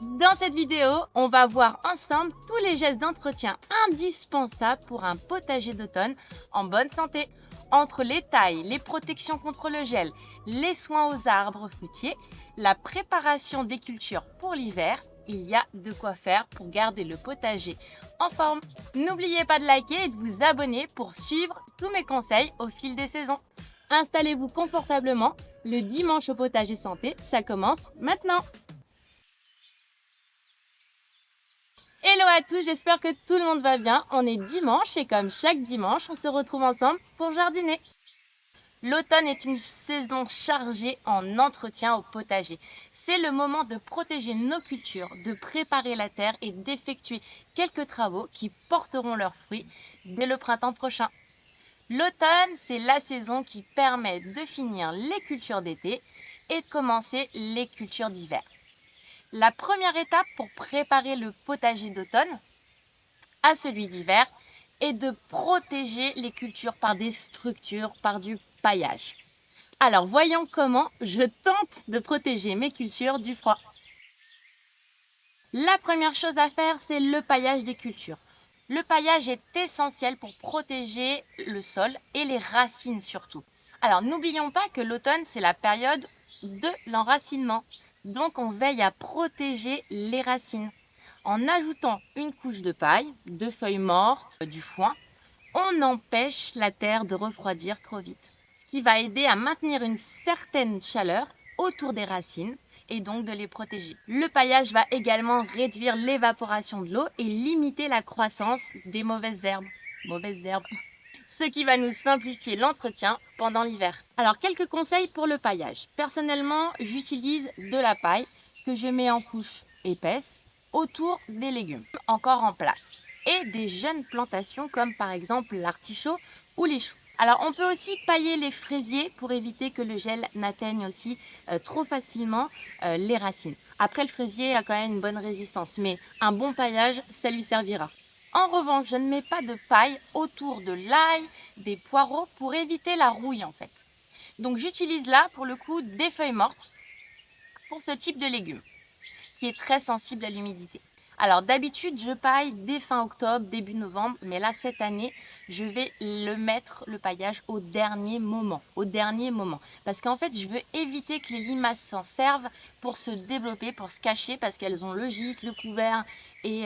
Dans cette vidéo, on va voir ensemble tous les gestes d'entretien indispensables pour un potager d'automne en bonne santé. Entre les tailles, les protections contre le gel, les soins aux arbres fruitiers, la préparation des cultures pour l'hiver, il y a de quoi faire pour garder le potager en forme. N'oubliez pas de liker et de vous abonner pour suivre tous mes conseils au fil des saisons. Installez-vous confortablement, le dimanche au potager santé, ça commence maintenant. Hello à tous, j'espère que tout le monde va bien. On est dimanche et comme chaque dimanche, on se retrouve ensemble pour jardiner. L'automne est une saison chargée en entretien au potager. C'est le moment de protéger nos cultures, de préparer la terre et d'effectuer quelques travaux qui porteront leurs fruits dès le printemps prochain. L'automne, c'est la saison qui permet de finir les cultures d'été et de commencer les cultures d'hiver. La première étape pour préparer le potager d'automne à celui d'hiver est de protéger les cultures par des structures, par du paillage. Alors voyons comment je tente de protéger mes cultures du froid. La première chose à faire, c'est le paillage des cultures. Le paillage est essentiel pour protéger le sol et les racines surtout. Alors n'oublions pas que l'automne, c'est la période de l'enracinement. Donc on veille à protéger les racines. En ajoutant une couche de paille, de feuilles mortes, du foin, on empêche la terre de refroidir trop vite. Ce qui va aider à maintenir une certaine chaleur autour des racines et donc de les protéger. Le paillage va également réduire l'évaporation de l'eau et limiter la croissance des mauvaises herbes. Ce qui va nous simplifier l'entretien pendant l'hiver. Alors, quelques conseils pour le paillage. Personnellement, j'utilise de la paille que je mets en couche épaisse autour des légumes encore en place et des jeunes plantations comme par exemple l'artichaut ou les choux. Alors, on peut aussi pailler les fraisiers pour éviter que le gel n'atteigne aussi trop facilement les racines. Après, le fraisier a quand même une bonne résistance, mais un bon paillage, ça lui servira. En revanche, je ne mets pas de paille autour de l'ail, des poireaux pour éviter la rouille en fait. Donc j'utilise là pour le coup des feuilles mortes pour ce type de légumes qui est très sensible à l'humidité. Alors d'habitude je paille dès fin octobre, début novembre, mais là cette année je vais le paillage au dernier moment. Parce qu'en fait je veux éviter que les limaces s'en servent pour se développer, pour se cacher, parce qu'elles ont le gîte, le couvert et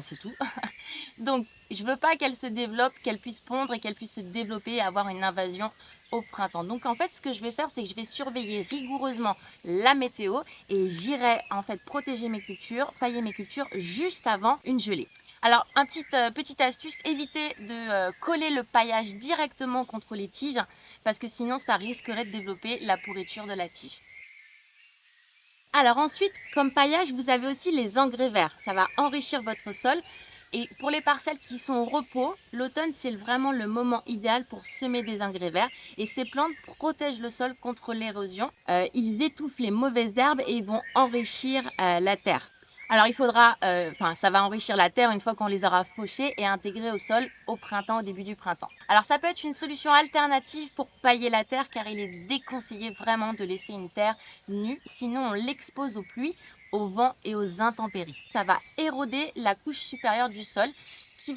c'est tout. Donc, je veux pas qu'elle se développe, qu'elle puisse pondre et qu'elle puisse se développer et avoir une invasion au printemps. Donc, en fait, ce que je vais faire, c'est que je vais surveiller rigoureusement la météo et j'irai en fait protéger mes cultures, pailler mes cultures juste avant une gelée. Alors, petite astuce, évitez de coller le paillage directement contre les tiges parce que sinon, ça risquerait de développer la pourriture de la tige. Alors ensuite, comme paillage, vous avez aussi les engrais verts. Ça va enrichir votre sol. Et pour les parcelles qui sont au repos, l'automne, c'est vraiment le moment idéal pour semer des engrais verts. Et ces plantes protègent le sol contre l'érosion. Ils étouffent les mauvaises herbes et ils vont enrichir la terre. Alors il faudra, ça va enrichir la terre une fois qu'on les aura fauchées et intégrées au sol au printemps, au début du printemps. Alors ça peut être une solution alternative pour pailler la terre car il est déconseillé vraiment de laisser une terre nue, sinon on l'expose aux pluies, au vent et aux intempéries. Ça va éroder la couche supérieure du sol qui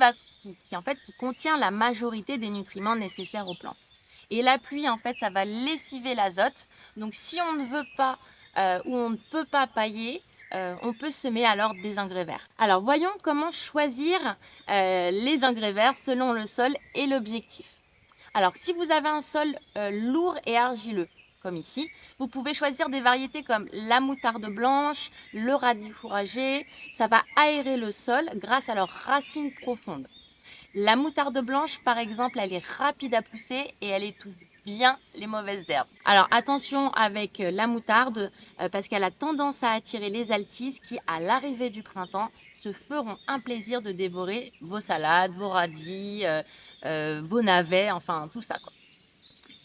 contient la majorité des nutriments nécessaires aux plantes. Et la pluie, en fait, ça va lessiver l'azote. Donc si on ne veut pas ou on ne peut pas pailler, on peut semer alors des engrais verts. Alors voyons comment choisir les engrais verts selon le sol et l'objectif. Alors si vous avez un sol lourd et argileux, comme ici, vous pouvez choisir des variétés comme la moutarde blanche, le radis fourragé. Ça va aérer le sol grâce à leurs racines profondes. La moutarde blanche, par exemple, elle est rapide à pousser et elle étouffe bien les mauvaises herbes. Alors attention avec la moutarde parce qu'elle a tendance à attirer les altises qui, à l'arrivée du printemps, se feront un plaisir de dévorer vos salades, vos radis, vos navets, enfin tout ça quoi.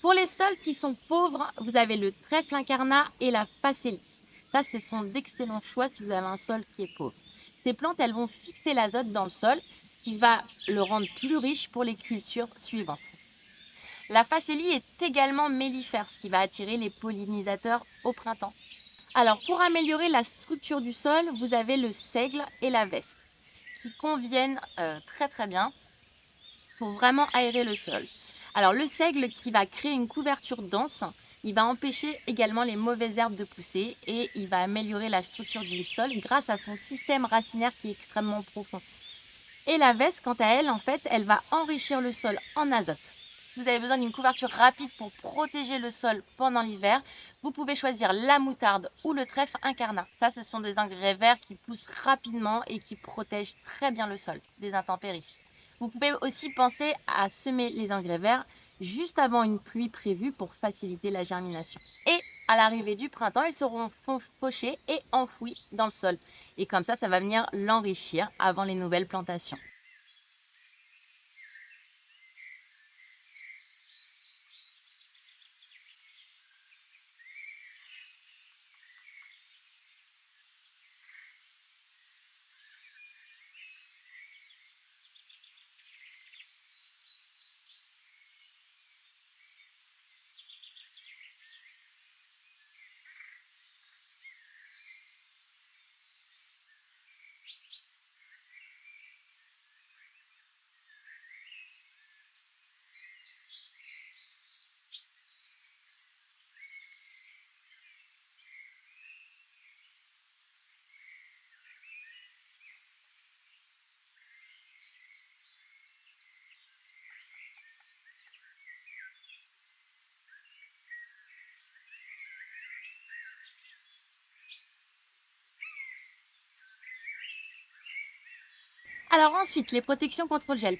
Pour les sols qui sont pauvres, vous avez le trèfle incarnat et la facélie. Ça, ce sont d'excellents choix si vous avez un sol qui est pauvre. Ces plantes, elles vont fixer l'azote dans le sol, ce qui va le rendre plus riche pour les cultures suivantes. La facélie est également mellifère, ce qui va attirer les pollinisateurs au printemps. Alors, pour améliorer la structure du sol, vous avez le seigle et la veste qui conviennent très très bien pour vraiment aérer le sol. Alors, le seigle qui va créer une couverture dense, il va empêcher également les mauvaises herbes de pousser et il va améliorer la structure du sol grâce à son système racinaire qui est extrêmement profond. Et la veste, quant à elle, en fait, elle va enrichir le sol en azote. Si vous avez besoin d'une couverture rapide pour protéger le sol pendant l'hiver, vous pouvez choisir la moutarde ou le trèfle incarnat. Ça, ce sont des engrais verts qui poussent rapidement et qui protègent très bien le sol des intempéries. Vous pouvez aussi penser à semer les engrais verts juste avant une pluie prévue pour faciliter la germination. Et à l'arrivée du printemps, ils seront fauchés et enfouis dans le sol. Et comme ça va venir l'enrichir avant les nouvelles plantations. Alors ensuite, les protections contre le gel.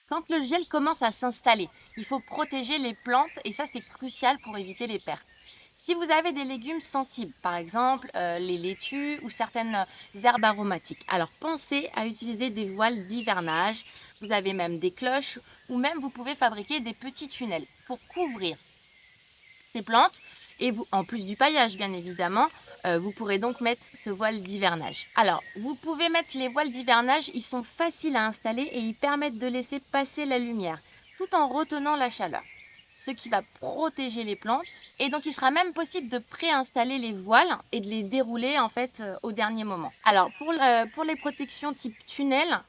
Quand le gel commence à s'installer, il faut protéger les plantes et ça c'est crucial pour éviter les pertes. Si vous avez des légumes sensibles, par exemple les laitues ou certaines herbes aromatiques, alors pensez à utiliser des voiles d'hivernage. Vous avez même des cloches ou même vous pouvez fabriquer des petits tunnels pour couvrir ces plantes. Et vous, en plus du paillage, bien évidemment, vous pourrez donc mettre ce voile d'hivernage. Alors, vous pouvez mettre les voiles d'hivernage, ils sont faciles à installer et ils permettent de laisser passer la lumière tout en retenant la chaleur, ce qui va protéger les plantes. Et donc, il sera même possible de préinstaller les voiles et de les dérouler en fait au dernier moment. Alors, pour les protections type tunnel,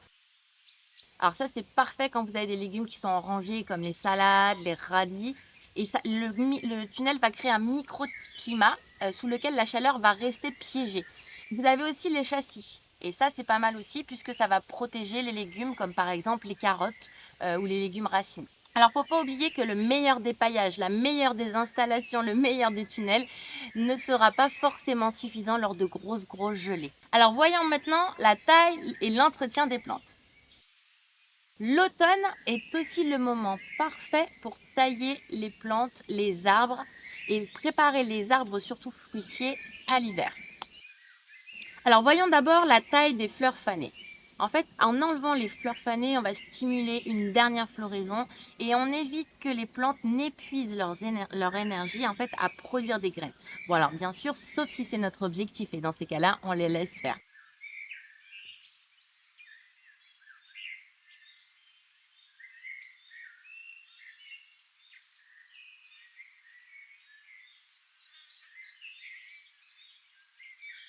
alors ça, c'est parfait quand vous avez des légumes qui sont en rangée comme les salades, les radis. Et ça, le tunnel va créer un microclimat sous lequel la chaleur va rester piégée. Vous avez aussi les châssis. Et ça, c'est pas mal aussi puisque ça va protéger les légumes comme par exemple les carottes ou les légumes racines. Alors, faut pas oublier que le meilleur des paillages, la meilleure des installations, le meilleur des tunnels ne sera pas forcément suffisant lors de grosses gelées. Alors, voyons maintenant la taille et l'entretien des plantes. L'automne est aussi le moment parfait pour tailler les plantes, les arbres et préparer les arbres, surtout fruitiers, à l'hiver. Alors voyons d'abord la taille des fleurs fanées. En fait, en enlevant les fleurs fanées, on va stimuler une dernière floraison et on évite que les plantes n'épuisent leur énergie en fait à produire des graines. Bon alors bien sûr, sauf si c'est notre objectif et dans ces cas-là, on les laisse faire.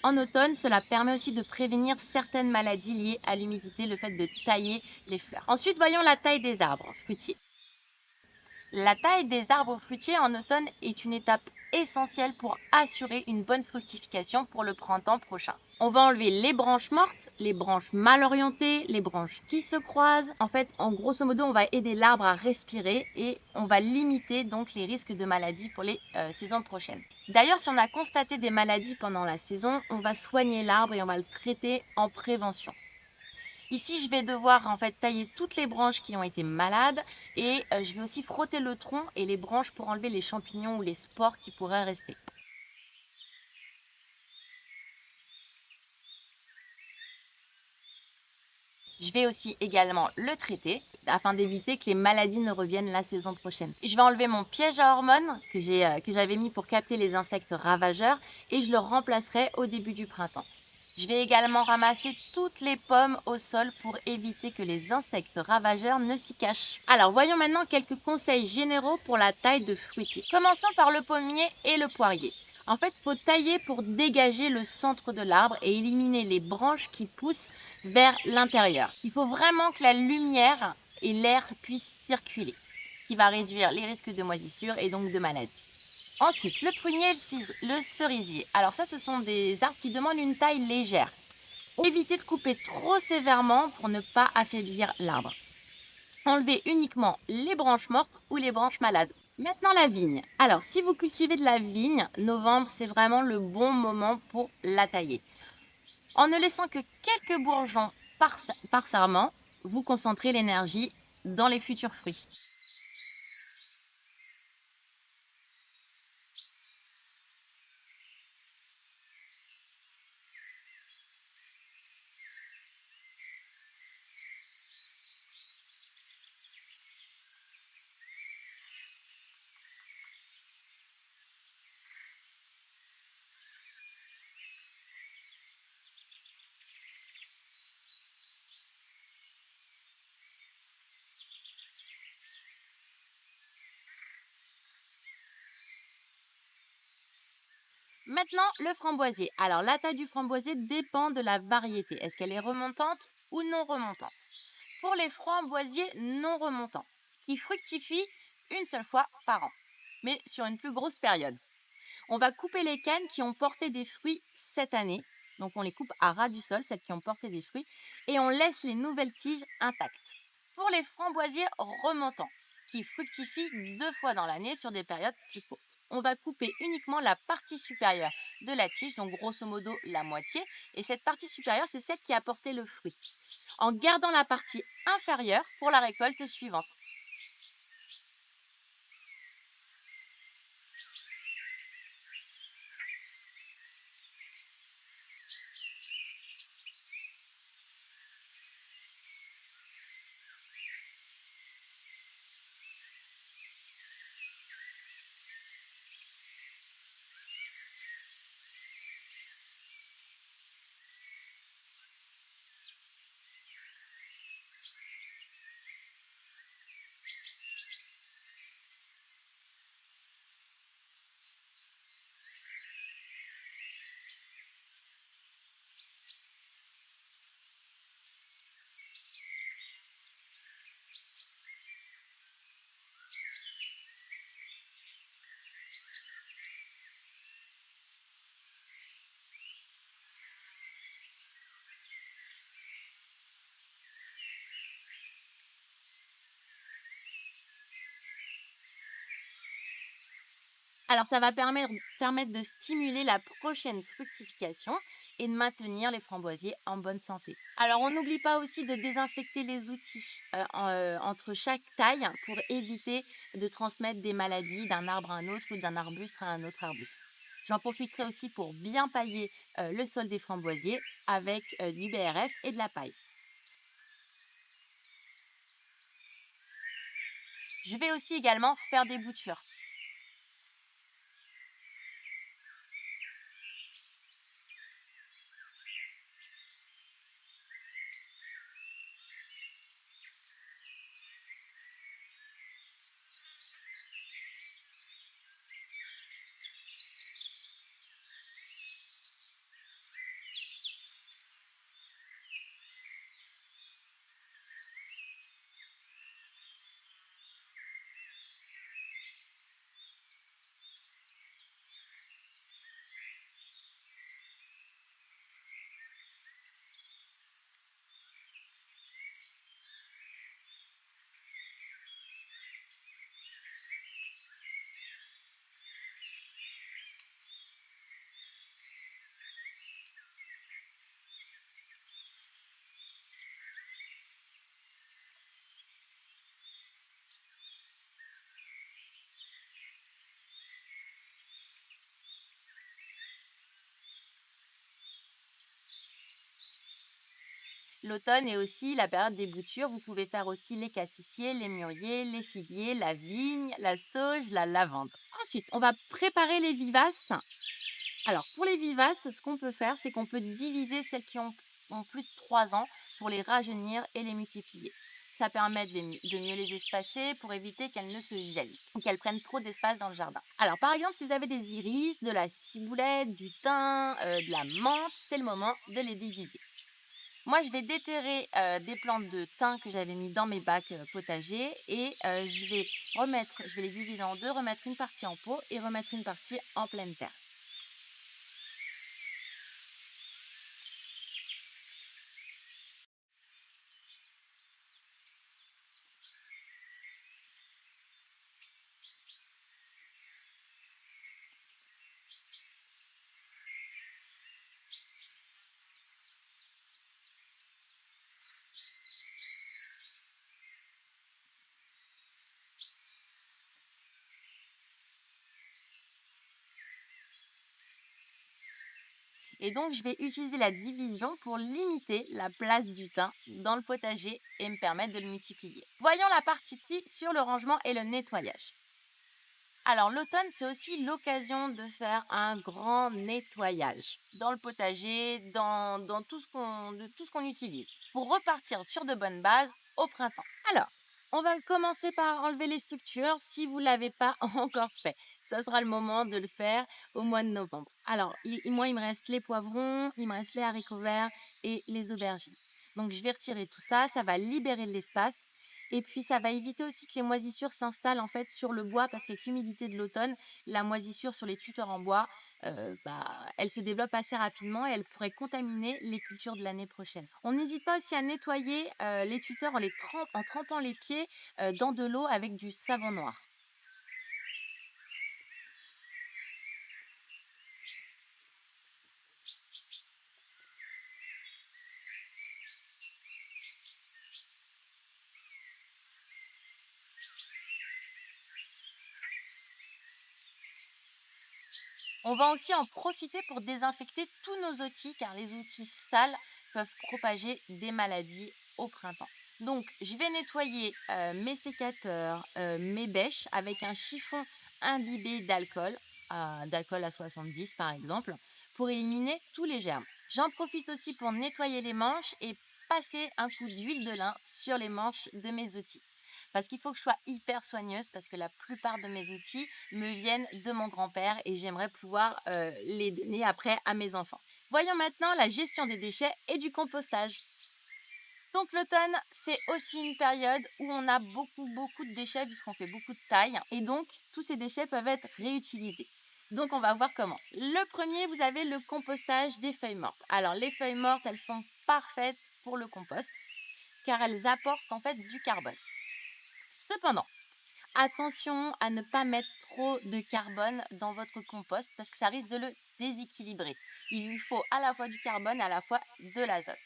En automne, cela permet aussi de prévenir certaines maladies liées à l'humidité, le fait de tailler les fleurs. Ensuite, voyons la taille des arbres fruitiers. La taille des arbres fruitiers en automne est une étape essentielle pour assurer une bonne fructification pour le printemps prochain. On va enlever les branches mortes, les branches mal orientées, les branches qui se croisent. En fait, en grosso modo, on va aider l'arbre à respirer et on va limiter donc les risques de maladies pour les saisons prochaines. D'ailleurs, si on a constaté des maladies pendant la saison, on va soigner l'arbre et on va le traiter en prévention. Ici, je vais devoir en fait tailler toutes les branches qui ont été malades et je vais aussi frotter le tronc et les branches pour enlever les champignons ou les spores qui pourraient rester. Je vais aussi également le traiter afin d'éviter que les maladies ne reviennent la saison prochaine. Je vais enlever mon piège à hormones que j'avais mis pour capter les insectes ravageurs et je le remplacerai au début du printemps. Je vais également ramasser toutes les pommes au sol pour éviter que les insectes ravageurs ne s'y cachent. Alors voyons maintenant quelques conseils généraux pour la taille de fruitier. Commençons par le pommier et le poirier. En fait, il faut tailler pour dégager le centre de l'arbre et éliminer les branches qui poussent vers l'intérieur. Il faut vraiment que la lumière et l'air puissent circuler, ce qui va réduire les risques de moisissure et donc de maladies. Ensuite, le prunier et le cerisier. Alors ça, ce sont des arbres qui demandent une taille légère. Évitez de couper trop sévèrement pour ne pas affaiblir l'arbre. Enlevez uniquement les branches mortes ou les branches malades. Maintenant la vigne. Alors si vous cultivez de la vigne, novembre c'est vraiment le bon moment pour la tailler. En ne laissant que quelques bourgeons par sarment, vous concentrez l'énergie dans les futurs fruits. Maintenant, le framboisier. Alors, la taille du framboisier dépend de la variété. Est-ce qu'elle est remontante ou non remontante? Pour les framboisiers non remontants, qui fructifient une seule fois par an, mais sur une plus grosse période. On va couper les cannes qui ont porté des fruits cette année. Donc, on les coupe à ras du sol, celles qui ont porté des fruits, et on laisse les nouvelles tiges intactes. Pour les framboisiers remontants, qui fructifient 2 fois dans l'année sur des périodes plus courtes, on va couper uniquement la partie supérieure de la tige, donc grosso modo la moitié, et cette partie supérieure, c'est celle qui a porté le fruit, en gardant la partie inférieure pour la récolte suivante. Alors, ça va permettre de stimuler la prochaine fructification et de maintenir les framboisiers en bonne santé. Alors, on n'oublie pas aussi de désinfecter les outils entre chaque taille pour éviter de transmettre des maladies d'un arbre à un autre ou d'un arbuste à un autre arbuste. J'en profiterai aussi pour bien pailler le sol des framboisiers avec du BRF et de la paille. Je vais aussi également faire des boutures. L'automne est aussi la période des boutures. Vous pouvez faire aussi les cassissiers, les mûriers, les figuiers, la vigne, la sauge, la lavande. Ensuite, on va préparer les vivaces. Alors, pour les vivaces, ce qu'on peut faire, c'est qu'on peut diviser celles qui ont plus de 3 ans pour les rajeunir et les multiplier. Ça permet de mieux les espacer pour éviter qu'elles ne se gèlent ou qu'elles prennent trop d'espace dans le jardin. Alors par exemple, si vous avez des iris, de la ciboulette, du thym, de la menthe, c'est le moment de les diviser. Moi, je vais déterrer des plantes de thym que j'avais mis dans mes bacs potagers et je vais les diviser en deux, remettre une partie en pot et remettre une partie en pleine terre. Et donc, je vais utiliser la division pour limiter la place du thym dans le potager et me permettre de le multiplier. Voyons la partie sur le rangement et le nettoyage. Alors, l'automne, c'est aussi l'occasion de faire un grand nettoyage dans le potager, dans tout ce qu'on utilise, pour repartir sur de bonnes bases au printemps. Alors, on va commencer par enlever les structures si vous ne l'avez pas encore fait. Ça sera le moment de le faire au mois de novembre. Alors, moi, il me reste les poivrons, il me reste les haricots verts et les aubergines. Donc, je vais retirer tout ça, ça va libérer de l'espace. Et puis, ça va éviter aussi que les moisissures s'installent en fait sur le bois parce qu'avec l'humidité de l'automne, la moisissure sur les tuteurs en bois, elle se développe assez rapidement et elle pourrait contaminer les cultures de l'année prochaine. On n'hésite pas aussi à nettoyer les tuteurs en trempant les pieds dans de l'eau avec du savon noir. On va aussi en profiter pour désinfecter tous nos outils car les outils sales peuvent propager des maladies au printemps. Donc, je vais nettoyer mes sécateurs, mes bêches avec un chiffon imbibé d'alcool à 70 par exemple, pour éliminer tous les germes. J'en profite aussi pour nettoyer les manches et passer un coup d'huile de lin sur les manches de mes outils. Parce qu'il faut que je sois hyper soigneuse parce que la plupart de mes outils me viennent de mon grand-père et j'aimerais pouvoir les donner après à mes enfants. Voyons maintenant la gestion des déchets et du compostage. Donc l'automne, c'est aussi une période où on a beaucoup de déchets puisqu'on fait beaucoup de taille et donc tous ces déchets peuvent être réutilisés. Donc on va voir comment. Le premier, vous avez le compostage des feuilles mortes. Alors les feuilles mortes, elles sont parfaites pour le compost car elles apportent en fait du carbone. Cependant, attention à ne pas mettre trop de carbone dans votre compost parce que ça risque de le déséquilibrer. Il lui faut à la fois du carbone et à la fois de l'azote.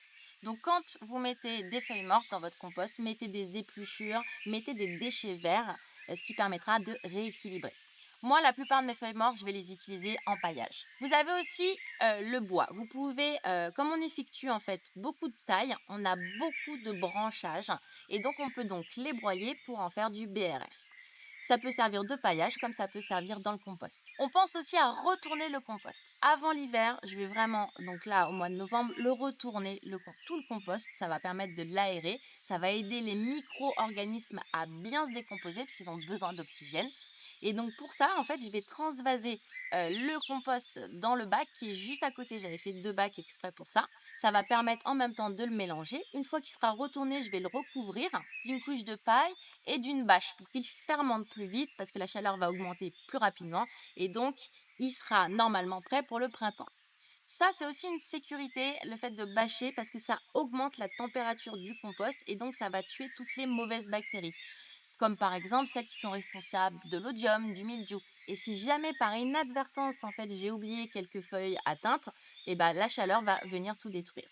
Donc quand vous mettez des feuilles mortes dans votre compost, mettez des épluchures, mettez des déchets verts, ce qui permettra de rééquilibrer. Moi, la plupart de mes feuilles mortes, je vais les utiliser en paillage. Vous avez aussi le bois. Vous pouvez, comme on effectue en fait beaucoup de taille, on a beaucoup de branchages et donc on peut donc les broyer pour en faire du BRF. Ça peut servir de paillage comme ça peut servir dans le compost. On pense aussi à retourner le compost. Avant l'hiver, je vais vraiment, donc là au mois de novembre, le retourner, tout le compost. Ça va permettre de l'aérer. Ça va aider les micro-organismes à bien se décomposer parce qu'ils ont besoin d'oxygène. Et donc pour ça, en fait, je vais transvaser le compost dans le bac qui est juste à côté. J'avais fait 2 bacs exprès pour ça. Ça va permettre en même temps de le mélanger. Une fois qu'il sera retourné, je vais le recouvrir d'une couche de paille et d'une bâche pour qu'il fermente plus vite parce que la chaleur va augmenter plus rapidement et donc il sera normalement prêt pour le printemps. Ça, c'est aussi une sécurité, le fait de bâcher parce que ça augmente la température du compost et donc ça va tuer toutes les mauvaises bactéries comme par exemple celles qui sont responsables de l'odium, du mildiou. Et si jamais par inadvertance, en fait, j'ai oublié quelques feuilles atteintes, et ben la chaleur va venir tout détruire.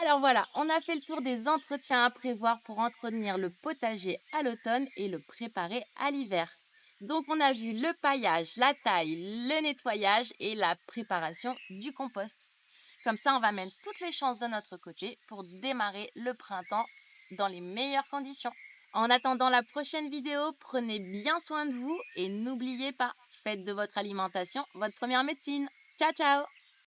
Alors voilà, on a fait le tour des entretiens à prévoir pour entretenir le potager à l'automne et le préparer à l'hiver. Donc on a vu le paillage, la taille, le nettoyage et la préparation du compost. Comme ça, on va mettre toutes les chances de notre côté pour démarrer le printemps dans les meilleures conditions. En attendant la prochaine vidéo, prenez bien soin de vous et n'oubliez pas, faites de votre alimentation votre première médecine. Ciao ciao!